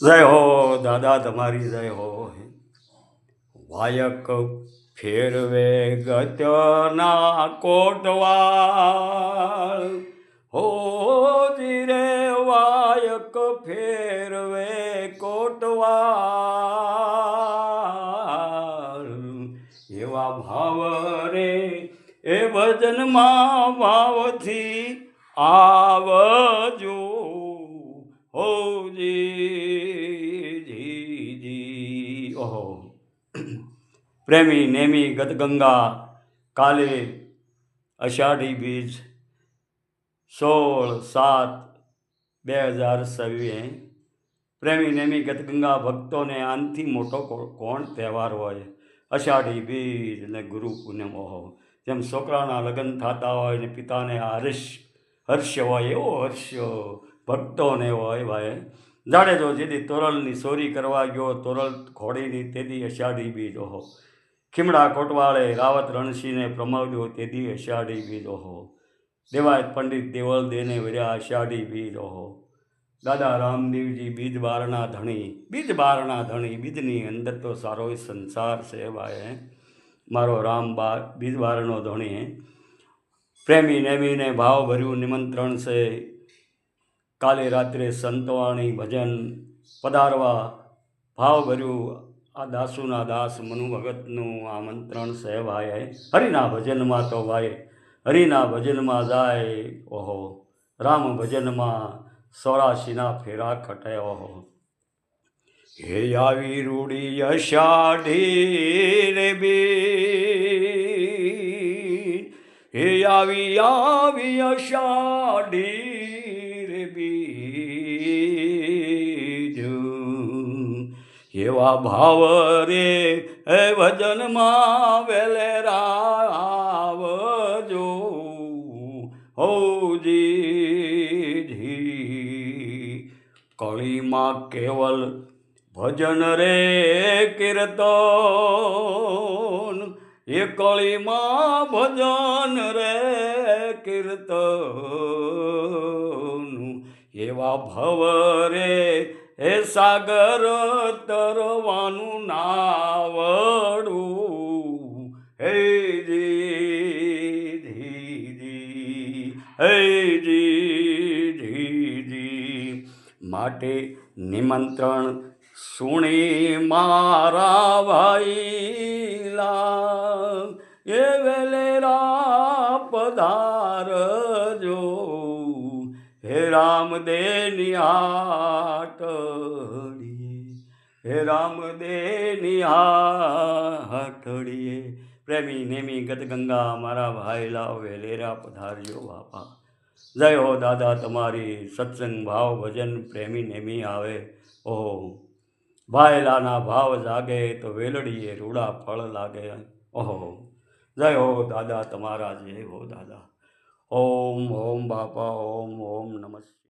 જય હો દાદા તમારી જય હો. વાયક ફેરવે ગત્યના કોટવાળ હો જીરે વાયક ફેરવે કોટવાળ એવા ભાવ રે એ ભજનમાં ભાવથી આવજો હો જી. ઓહો પ્રેમી નેમી ગતગંગા કાલે અષાઢી બીજ 16/7/2026. પ્રેમી નેમી ગતગંગા ભક્તોને આનથી મોટો કોણ તહેવાર હોય? અષાઢી બીજ ને ગુરુ પૂનમ. ઓહો જેમ છોકરાના લગ્ન થતા હોય ને પિતાને હર્ષ હોય એવો હર્ષ ભક્તોને હોય. ભાઈ જાડેજો જેથી તોરલની ચોરી કરવા ગયો, તોરલ ઘોડીની તેથી અષાઢી બીજ. ઓહો ખીમડા કોટવાળે રાવત રણસિંહને પ્રમાવ્યો તેથી અષાઢી બીજ. ઓહો દેવાયત પંડિત દેવળ દેને વર્યા અષાઢી બીજ. ઓહો દાદા રામદેવજી બીજ બારના ધણી, બીજ બારના ધણી. બીજની અંદર તો સારો સંસાર છે ભાઈ. મારો રામ બીજ બારનો ધણી. પ્રેમી નેમીને ભાવ ભર્યું નિમંત્રણ છે. કાલે રાત્રે સંતવાણી ભજન પધારવા ભાવ ભર્યું આ દાસુના દાસ મનુ ભગતનું આમંત્રણ છે ભાઈ. હરિના ભજનમાં તો ભાઈ હરિના ભજનમાં જાય. ઓહો રામ ભજનમાં 84 ફેરા ખટે. ઓહો હે આવી રૂડી અષાઢી રે બી, હે આવી અષાઢી રે બીજ એવા ભાવ રે હે ભજનમાં વેલેરા આવજો હૌજી. કળીમાં કેવલ ભજન રે કીર્તન, એ કળીમાં ભજન રે કીર્તન એવા ભવ રે હે સાગર તરવાનું નાવડું હે જી. હે જી માટે નિમંત્રણ સુણી મારા ભાઈલા એ વેલેરા પધારજો હે રામદેવની હાટડીએ, હે રામદેવની હાટડીએ. પ્રેમી નેમી ગતગંગા મારા ભાઈલા વેલેરા પધારજો બાપા. જય હો દાદા તમારી. સત્સંગ ભાવ ભજન પ્રેમી નેમી આવે. ઓહો ભાઈલાના ભાવ જાગે તો વેલડીએ રૂડા ફળ લાગે. ઓહો જય હો દાદા તમારા. જય હો દાદા. ઓમ ઓમ બાપા. ઓમ ઓમ નમસ્તે.